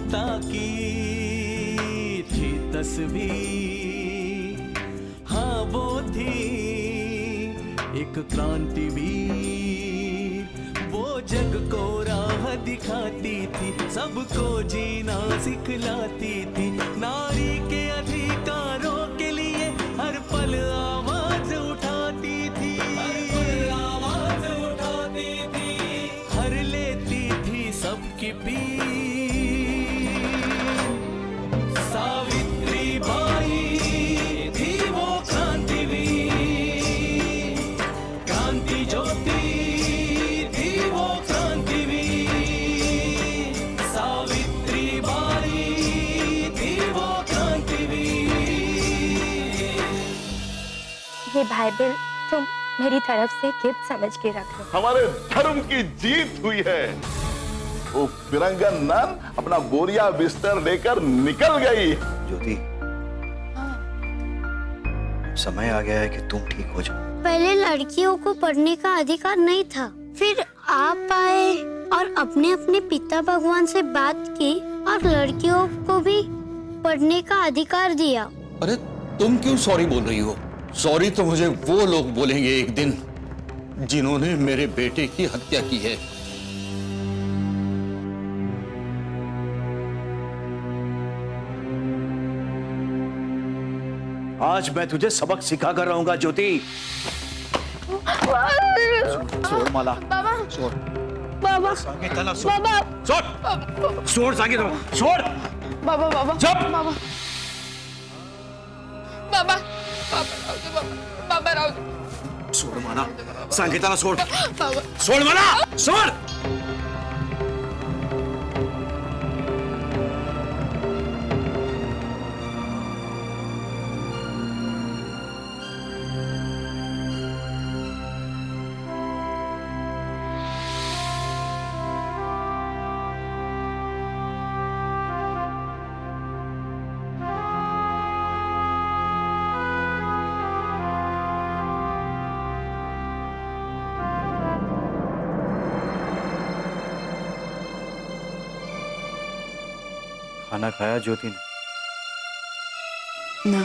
ममता की थी तस्वीर, हाँ वो थी एक क्रांतिवीर। वो जग को राह दिखाती थी, सबको जीना सिखलाती थी। नारी के अधिकारों के लिए हर पल आवाज उठाती थी, आवाज उठाती थी। हर लेती थी सबकी पीर। सावित्री बाई थी वो क्रांतिवीर, क्रांति ज्योति थी वो क्रांतिवीर। सावित्री बाई थी वो क्रांतिवीर। ये बाइबल तुम मेरी तरफ से गिफ्ट समझ के रख लो। हमारे धर्म की जीत हुई है। वो फिरंगन नन अपना बोरिया बिस्तर लेकर निकल गई। ज्योति, समय आ गया है कि तुम ठीक हो जाओ। पहले लड़कियों को पढ़ने का अधिकार नहीं था, फिर आप आए और अपने अपने पिता भगवान से बात की और लड़कियों को भी पढ़ने का अधिकार दिया। अरे तुम क्यों सॉरी बोल रही हो? सॉरी तो मुझे वो लोग बोलेंगे एक दिन जिन्होंने मेरे बेटे की हत्या की है। आज मैं तुझे सबक सिखा कर रहूंगा ज्योति। छोड़ माला। बाबा। छोड़ बाबा। सांगीता छोड़। बाबा। छोड़। छोड़ सांगीता। छोड़। बाबा बाबा। चुप। बाबा। बाबा। बाबा राव। छोड़ माला। सांगीता छोड़। बाबा। छोड़ माला। छोड़। खाना खाया ज्योति ने? ना,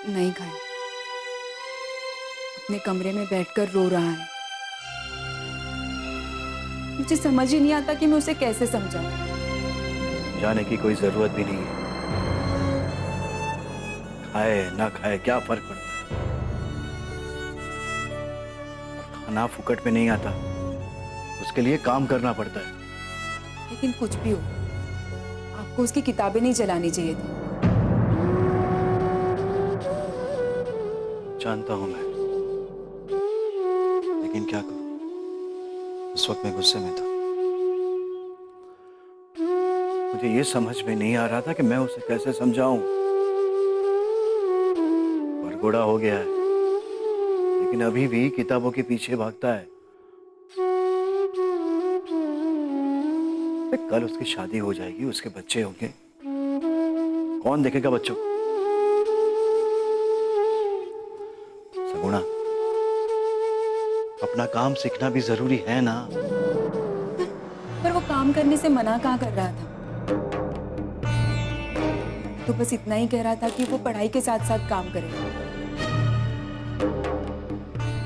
नहीं खाया। अपने कमरे में बैठकर रो रहा है। मुझे समझ ही नहीं आता कि मैं उसे कैसे समझाऊं। जाने की कोई जरूरत भी नहीं है। खाए ना खाए क्या फर्क पड़ता है? खाना फुकट में नहीं आता, उसके लिए काम करना पड़ता है। लेकिन कुछ भी हो, आपको उसकी किताबें नहीं जलानी चाहिए थी। जानता हूं मैं, लेकिन क्या करूं? उस वक्त मैं गुस्से में था। मुझे ये समझ में नहीं आ रहा था कि मैं उसे कैसे समझाऊं। बरगोड़ा हो गया है, लेकिन अभी भी किताबों के पीछे भागता है। कल उसकी शादी हो जाएगी, उसके बच्चे होंगे, कौन देखेगा बच्चों को? सगुणा, अपना काम सीखना भी जरूरी है ना। पर वो काम करने से मना कहाँ कर रहा था? तो बस इतना ही कह रहा था कि वो पढ़ाई के साथ साथ काम करे।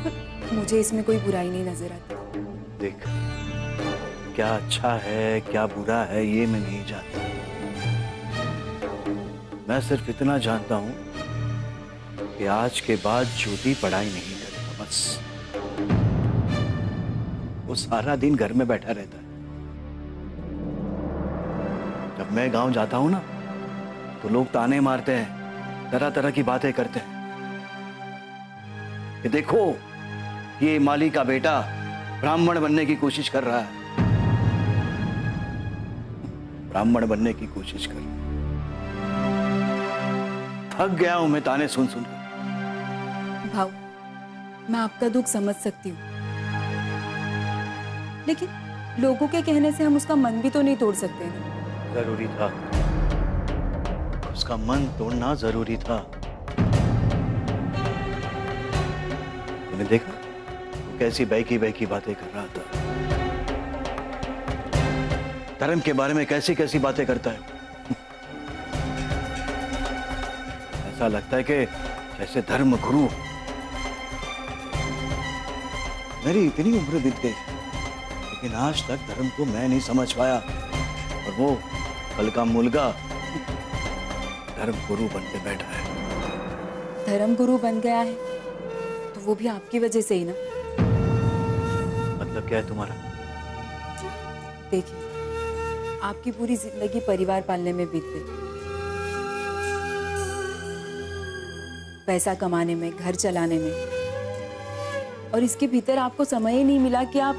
पर मुझे इसमें कोई बुराई नहीं नजर आती। देख, क्या अच्छा है क्या बुरा है ये मैं नहीं जानता। मैं सिर्फ इतना जानता हूं कि आज के बाद ज्योति पढ़ाई नहीं करेगा। बस वो सारा दिन घर में बैठा रहता है। जब मैं गांव जाता हूं ना, तो लोग ताने मारते हैं, तरह तरह की बातें करते हैं कि देखो ये माली का बेटा ब्राह्मण बनने की कोशिश कर रहा है। ब्राह्मण बनने की कोशिश कर। थक गया हूं मैं ताने सुन सुन कर। भाव, मैं आपका दुख समझ सकती हूँ, लेकिन लोगों के कहने से हम उसका मन भी तो नहीं तोड़ सकते ना। जरूरी था, उसका मन तोड़ना जरूरी था। तूने देखा वो कैसी बहकी बहकी बातें कर रहा था। धर्म के बारे में कैसी कैसी बातें करता है। ऐसा लगता है कि जैसे धर्म गुरु। मेरी इतनी उम्र बीत गई लेकिन आज तक धर्म को मैं नहीं समझ पाया, और वो कल का मुलगा धर्म गुरु बन के बैठा है। धर्म गुरु बन गया है तो वो भी आपकी वजह से ही ना। मतलब क्या है तुम्हारा? देखिए, आपकी पूरी जिंदगी परिवार पालने में बीत गई, पैसा कमाने में, घर चलाने में, और इसके भीतर आपको समय ही नहीं मिला कि आप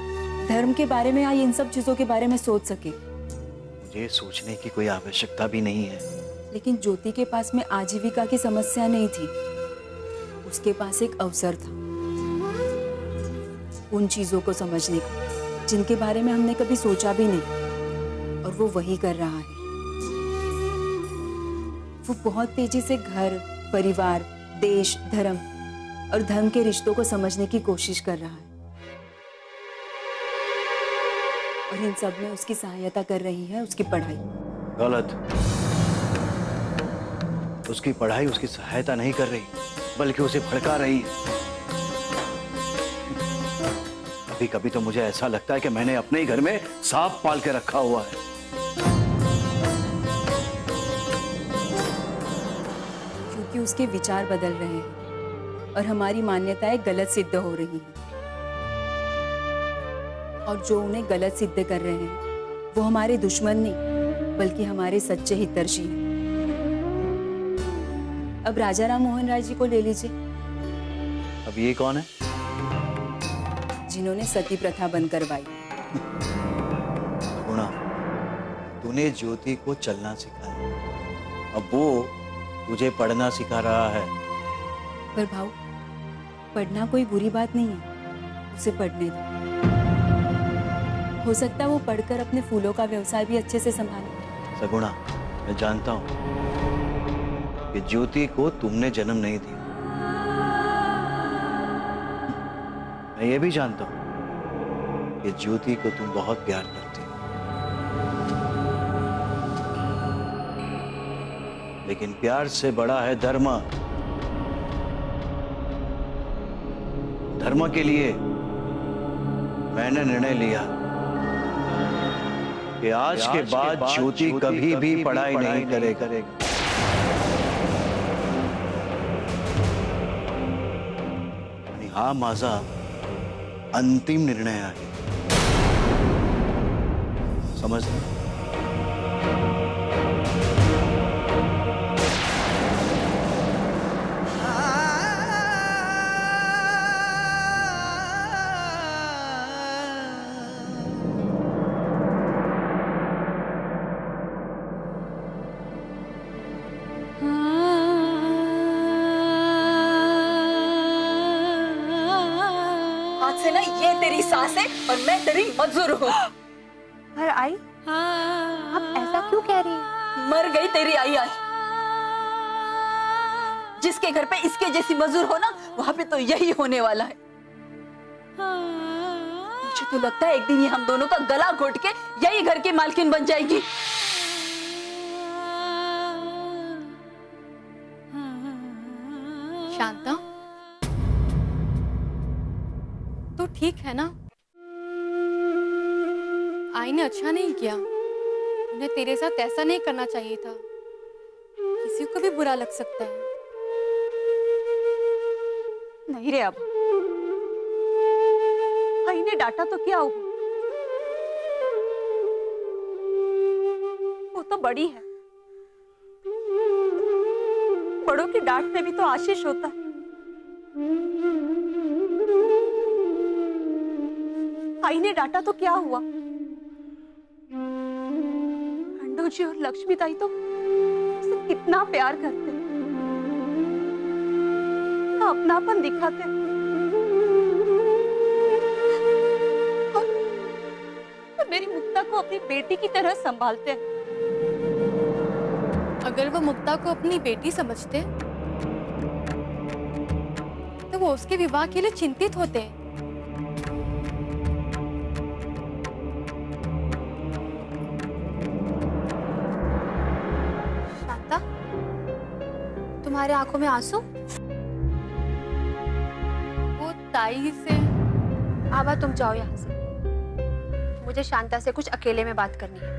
धर्म के बारे में या इन सब चीजों के बारे में सोच सके। मुझे सोचने की कोई आवश्यकता भी नहीं है। लेकिन ज्योति के पास में आजीविका की समस्या नहीं थी, उसके पास एक अवसर था उन चीजों को समझने का जिनके बारे में हमने कभी सोचा भी नहीं, और वो वही कर रहा है। वो बहुत तेजी से घर, परिवार, देश, धर्म और धर्म के रिश्तों को समझने की कोशिश कर रहा है, और इन सब में उसकी सहायता कर रही है उसकी पढ़ाई। गलत। उसकी पढ़ाई उसकी सहायता नहीं कर रही, बल्कि उसे भड़का रही है। कभी कभी तो मुझे ऐसा लगता है कि मैंने अपने ही घर में सांप पाल के रखा हुआ है। क्योंकि उसके विचार बदल रहे हैं और हमारी मान्यताएं गलत सिद्ध हो रही हैं, और जो उन्हें गलत सिद्ध कर रहे हैं वो हमारे दुश्मन नहीं बल्कि हमारे सच्चे हितैषी हैं। अब राजा राम मोहन राय जी को ले लीजिए। अब ये कौन है? जिन्होंने सती प्रथा बंद करवाई। गुणा, तूने ज्योति को चलना सिखाया, अब वो तुझे पढ़ना सिखा रहा है। पर भाऊ, पढ़ना कोई बुरी बात नहीं है, उसे पढ़ने दो। हो सकता है वो पढ़कर अपने फूलों का व्यवसाय भी अच्छे से संभाले। सगुणा, मैं जानता हूं कि ज्योति को तुमने जन्म नहीं दिया। मैं ये भी जानता हूं कि ज्योति को तुम बहुत प्यार करती हो, लेकिन प्यार से बड़ा है धर्म। धर्म के लिए मैंने निर्णय लिया कि आज के बाद ज्योति कभी भी पढ़ाई नहीं करेगा। हा माझा अंतिम निर्णय आहे, समजलं? से ना ये तेरी सास है और मैं तेरी मजदूर हूँ। पर आई, आप ऐसा क्यों कह रही हैं? मर गई तेरी आई आज। जिसके घर पे इसके जैसी मजदूर हो ना, वहाँ पे तो यही होने वाला है। मुझे तो लगता है एक दिन ये हम दोनों का गला घोट के यही घर की मालकिन बन जाएगी। शांता, तो ठीक है ना? आई ने अच्छा नहीं किया, उन्हें तेरे साथ ऐसा नहीं करना चाहिए था। किसी को भी बुरा लग सकता है। नहीं रे, अब आई ने डांटा तो क्या हुआ? वो तो बड़ी है, बड़ों की डांट में भी तो आशीष होता है। आई ने डांटा तो क्या हुआ? खंडू जी और लक्ष्मी ताई तो उसे कितना प्यार करते, अपनापन दिखाते, और मेरी मुक्ता को अपनी बेटी की तरह संभालते हैं। अगर वो मुक्ता को अपनी बेटी समझते तो वो उसके विवाह के लिए चिंतित होते। आंखों में आंसू? वो ताई से। आवा, तुम जाओ यहाँ से। मुझे शांता से कुछ अकेले में बात करनी है।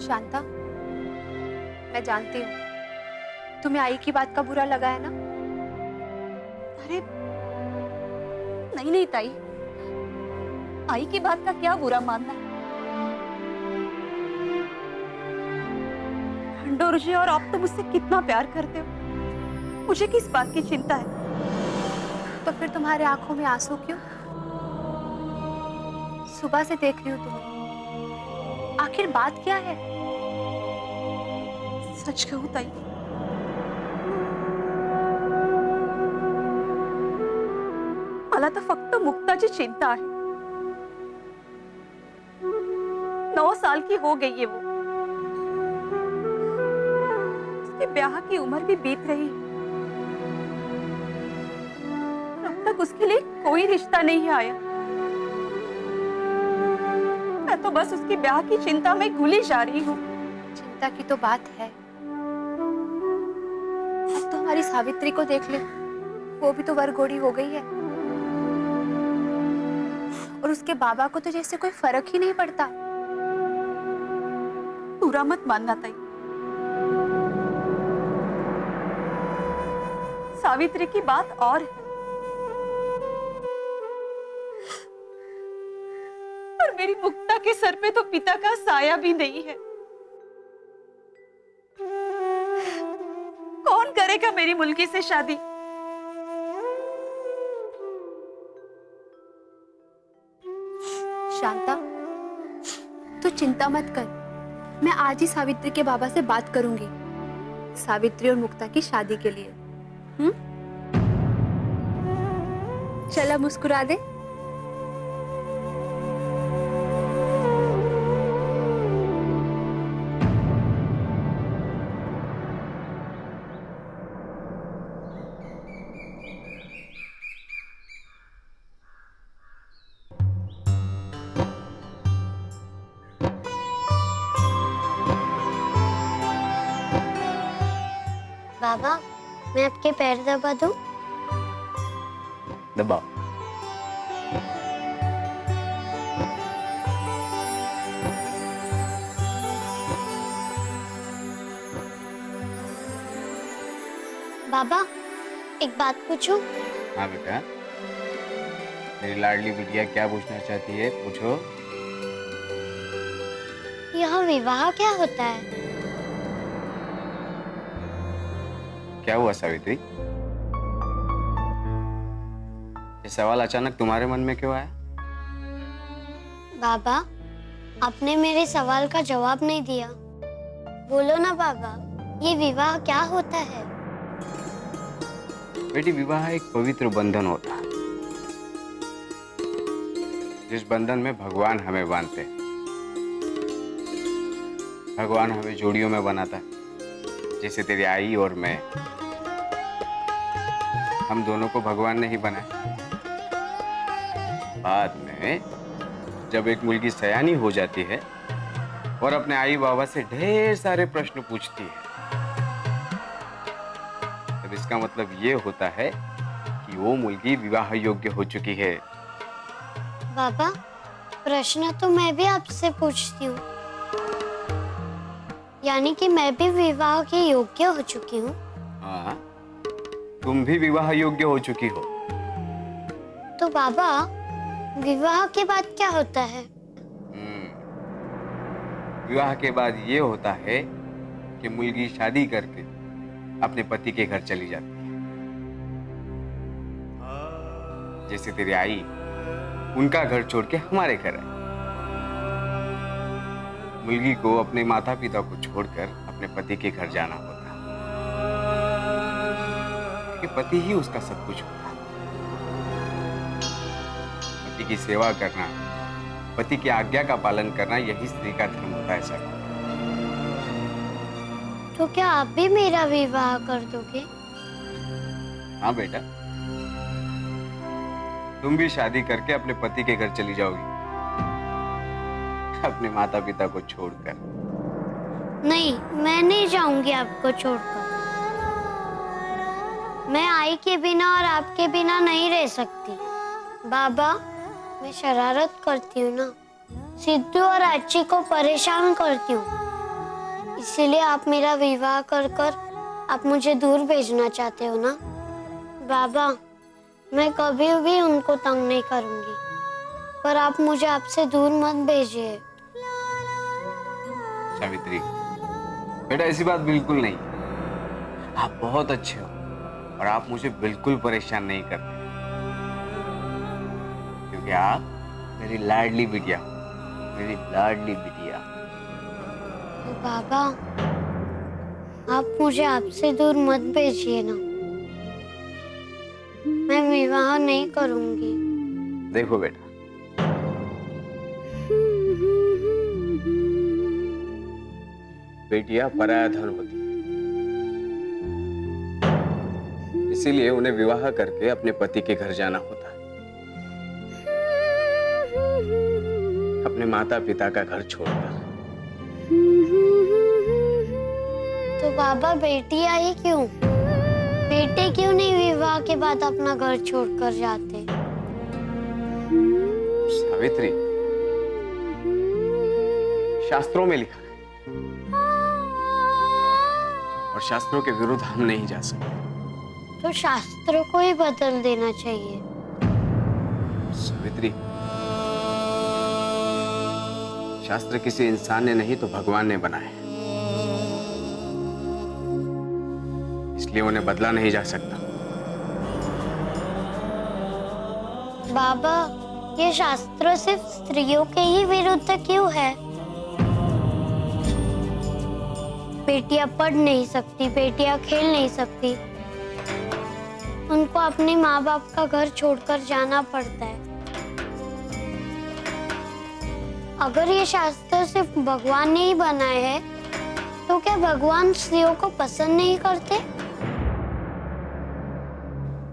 शांता, मैं जानती हूँ तुम्हें आई की बात का बुरा लगा है ना? अरे नहीं ताई, आई की बात का क्या बुरा मानना। खंडोर जी, और आप तो मुझसे कितना प्यार करते हो, मुझे किस बात की चिंता है? तो फिर तुम्हारे आंखों में आंसू क्यों? सुबह से देख रही हूँ तुम्हें, आखिर बात क्या है? सच कहूं ताई, मला तर फक्त मुक्ताची चिंता आहे। 9 साल की हो गई है वो, उसके ब्याह की उम्र भी बीत रही है, अब तक उसके लिए कोई रिश्ता नहीं आया। मैं तो बस उसके ब्याह की चिंता में घुली जा रही हूँ। चिंता की तो बात है, अब तो हमारी सावित्री को देख ले, वो भी तो वरघोड़ी हो गई है, और उसके बाबा को तो जैसे कोई फर्क ही नहीं पड़ता। बुरा मत मानना ताई, सावित्री की बात और है, और मेरी मुक्ता के सर पे तो पिता का साया भी नहीं है। कौन करेगा मेरी मुल्की से शादी? शांता, तू चिंता मत कर, मैं आज ही सावित्री के बाबा से बात करूंगी, सावित्री और मुक्ता की शादी के लिए। चला मुस्कुरा दे। बाबा, मैं आपके पैर दबा दूं? दबाओ। बाबा, एक बात पूछूं? हाँ बेटा, मेरी लाडली बिटिया क्या पूछना चाहती है, पूछो। यह विवाह क्या होता है? क्या हुआ सावित्री, ये सवाल अचानक तुम्हारे मन में क्यों आया? बाबा, आपने मेरे सवाल का जवाब नहीं दिया। बोलो ना बाबा, ये विवाह क्या होता है? बेटी, विवाह एक पवित्र बंधन होता है, जिस बंधन में भगवान हमें बांधते हैं। भगवान हमें जोड़ियों में बनाता है, जैसे तेरी आई और मैं, हम दोनों को भगवान ने ही बनाया। बाद में जब एक मुलगी सयानी हो जाती है और अपने आई बाबा से ढेर सारे प्रश्न पूछती है, तब इसका मतलब ये होता है कि वो मुलगी विवाह योग्य हो चुकी है। बाबा, प्रश्न तो मैं भी आपसे पूछती हूँ, यानी कि मैं भी विवाह के योग्य हो चुकी हूँ। हाँ, तुम भी विवाह योग्य हो चुकी हो। तो बाबा, विवाह के बाद क्या होता है? विवाह के बाद ये होता है कि मुलगी शादी करके अपने पति के घर चली जाती है, जैसे तेरी आई उनका घर छोड़ के हमारे घर आई। मुलगी को अपने माता पिता को छोड़कर अपने पति के घर जाना होता है, क्योंकि पति ही उसका सब कुछ होता है। पति की सेवा करना, पति की आज्ञा का पालन करना, यही स्त्री का धर्म होता है सर। तो क्या आप भी मेरा विवाह कर दोगे? हाँ बेटा, तुम भी शादी करके अपने पति के घर चली जाओगी। अपने माता पिता को छोड़कर। नहीं, मैं नहीं जाऊंगी आपको छोड़कर। मैं आई के बिना और आपके बिना नहीं रह सकती। बाबा, मैं शरारत करती हूँ ना, सिद्धू और आची को परेशान करती हूँ, इसीलिए आप मेरा विवाह कर कर आप मुझे दूर भेजना चाहते हो ना। बाबा, मैं कभी भी उनको तंग नहीं करूंगी, पर आप मुझे आपसे दूर मत भेजिए। सावित्री, बेटा ऐसी बात बिल्कुल नहीं। आप बहुत अच्छे हो और आप मुझे बिल्कुल परेशान नहीं करते, क्योंकि आप मेरी लाडली बिटिया हो, मेरी लाडली बिटिया। तो बाबा, आप मुझे आपसे दूर मत भेजिए ना, मैं विवाह नहीं करूंगी। देखो बेटा, बेटियां पराया धन होती है, इसीलिए उन्हें विवाह करके अपने पति के घर जाना होता है, अपने माता पिता का घर छोड़कर। तो बाबा, बेटी आई क्यों? बेटे क्यों नहीं विवाह के बाद अपना घर छोड़कर जाते? सावित्री, शास्त्रों में लिखा है और शास्त्रों के विरुद्ध हम नहीं जा सकते। तो शास्त्रों को ही बदल देना चाहिए। सावित्री, शास्त्र किसी इंसान ने नहीं तो भगवान ने बनाए, इसलिए उन्हें बदला नहीं जा सकता। बाबा, ये शास्त्र सिर्फ स्त्रियों के ही विरुद्ध क्यों है? बेटियां पढ़ नहीं सकती, बेटियां खेल नहीं सकती, उनको अपने माँ बाप का घर छोड़कर जाना पड़ता है। अगर ये शास्त्र सिर्फ भगवान ने ही बनाए हैं, तो क्या भगवान स्त्रियों को पसंद नहीं करते?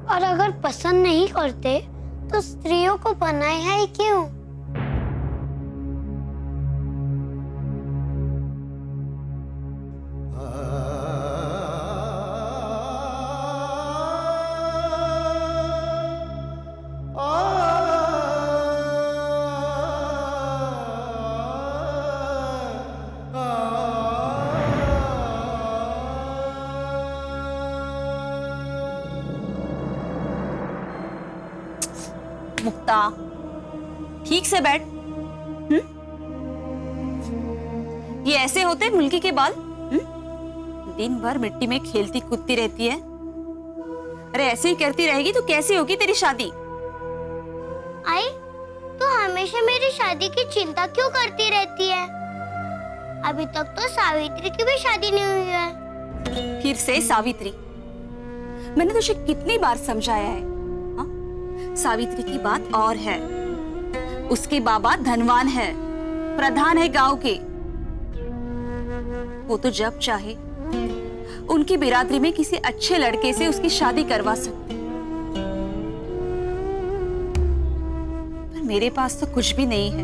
और अगर पसंद नहीं करते, तो स्त्रियों को बनाए है क्यों? मुक्ता, ठीक से बैठ। ये ऐसे होते मुल्की के बाल? दिन भर मिट्टी में खेलती कूदती रहती है। अरे ऐसे ही करती रहेगी तो कैसी होगी तेरी शादी? आई, तो हमेशा मेरी शादी की चिंता क्यों करती रहती है? अभी तक तो सावित्री की भी शादी नहीं हुई है। फिर से सावित्री? मैंने तुझे कितनी बार समझाया है, हा? सावित्री की बात और है। उसके बाबा धनवान है, प्रधान है गांव के। वो तो जब चाहे उनकी बिरादरी में किसी अच्छे लड़के से उसकी शादी करवा सकते। पर मेरे पास तो कुछ भी नहीं है।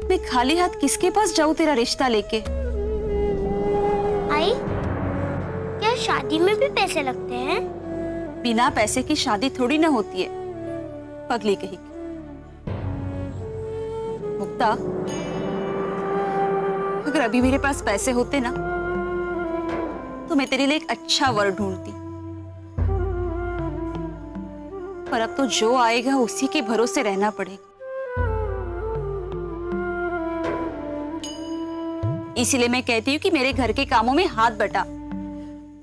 मैं खाली हाथ किसके पास जाऊं तेरा रिश्ता लेके? आई, क्या शादी में भी पैसे लगते हैं? बिना पैसे की शादी थोड़ी ना होती है, पगली कही। मुक्ता, अगर अभी मेरे पास पैसे होते ना, तो मैं तेरे लिए एक अच्छा वर ढूंढती। पर अब तो जो आएगा उसी के भरोसे रहना पड़ेगा। इसीलिए मैं कहती हूँ कि मेरे घर के कामों में हाथ बटा,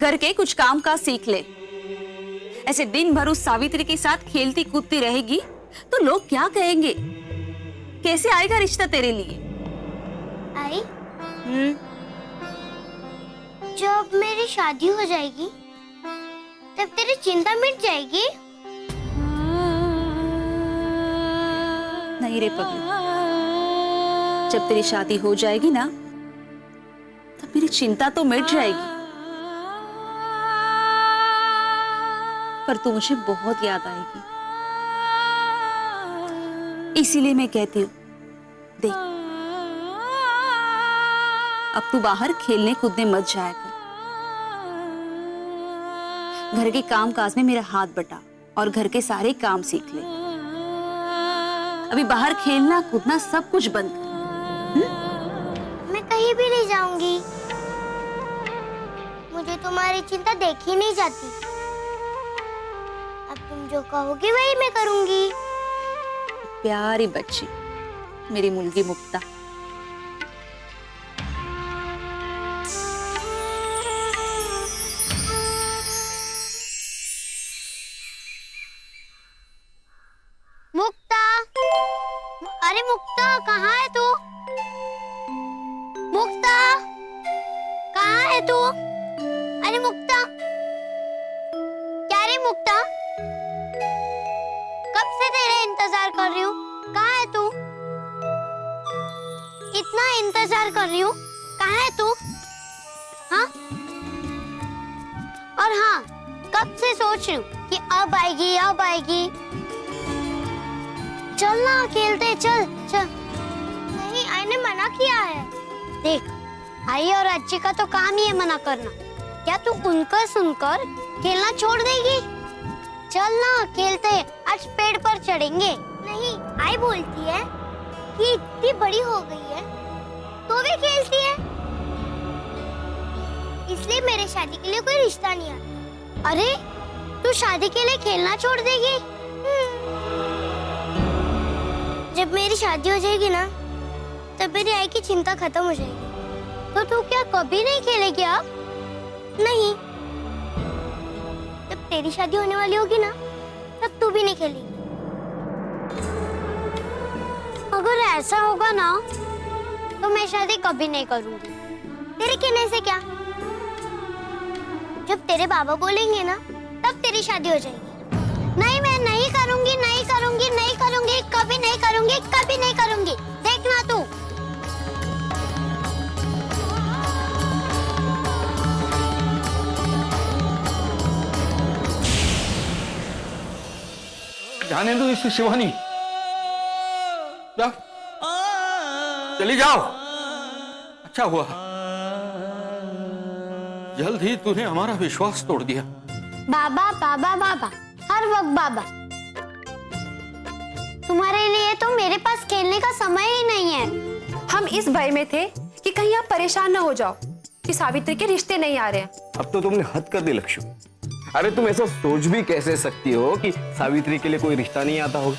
घर के कुछ काम का सीख ले। ऐसे दिन भर उस सावित्री के साथ खेलती कूदती रहेगी तो लोग क्या कहेंगे? कैसे आएगा रिश्ता तेरे लिए? आई, जब मेरी शादी हो जाएगी तब तेरी चिंता मिट जाएगी? नहीं रे पगली, जब तेरी शादी हो जाएगी ना, तब मेरी चिंता तो मिट जाएगी। पर तू मुझे बहुत याद आएगी। इसीलिए मैं कहती हूँ, देख अब तू बाहर खेलने कूदने मत जाया कर। घर के काम काज में मेरा हाथ बटा और घर के सारे काम सीख ले। अभी बाहर खेलना कूदना सब कुछ बंद कर। मैं कहीं भी नहीं जाऊंगी। मुझे तुम्हारी चिंता देखी नहीं जाती। अब तुम जो कहोगी वही मैं करूंगी। प्यारी बच्ची, मेरी मुलगी मुक्ता। मुक्ता, अरे मुक्ता कहाँ है तू? मुक्ता कहाँ है तू? अरे मुक्ता, क्या रे मुक्ता? कब से तेरा इंतजार कर रही हूँ। कहाँ है तू? इतना इंतजार कर रही हूँ, कहाँ है तू? हाँ? और हाँ, कब से सोच रही हूँ कि अब आएगी अब आएगी। चल ना खेलते, चल चल। नहीं, आई ने मना किया है। देख, आई और अच्छी का तो काम ही है मना करना। क्या तू उनका सुनकर खेलना छोड़ देगी? चल ना खेलते हैं, आज पेड़ पर चढ़ेंगे। नहीं, आई बोलती है कि इतनी बड़ी हो गई है तो भी खेलती है, इसलिए मेरे शादी के लिए कोई रिश्ता नहीं आता। अरे तू शादी के लिए खेलना छोड़ देगी? जब मेरी शादी हो जाएगी ना, तब मेरी आई की चिंता खत्म हो जाएगी। तो तू क्या कभी नहीं खेलेगी अब? नहीं, जब तेरी शादी होने वाली होगी ना, तब तू भी नहीं खेलेगी। अगर ऐसा होगा ना, तो मैं शादी कभी नहीं करूंगी। तेरे कहने से क्या? जब तेरे बाबा बोलेंगे ना, तब तेरी शादी हो जाएगी। नहीं, मैं नहीं करूंगी, नहीं करूंगी, नहीं करूंगी, कभी नहीं करूंगी, कभी नहीं करूंगी। देखना तू। जाने दो इसे शिवानी, जा, चली जाओ। अच्छा हुआ, जल्द ही तूने हमारा विश्वास तोड़ दिया। बाबा बाबा बाबा, हर वक्त बाबा। तुम्हारे लिए तो मेरे पास खेलने का समय ही नहीं है। हम इस भय में थे कि कहीं आप परेशान ना हो जाओ कि सावित्री के रिश्ते नहीं आ रहे हैं। अब तो तुमने हद कर दी लक्ष्मी। अरे तुम ऐसा सोच भी कैसे सकती हो कि सावित्री के लिए कोई रिश्ता नहीं आता होगा?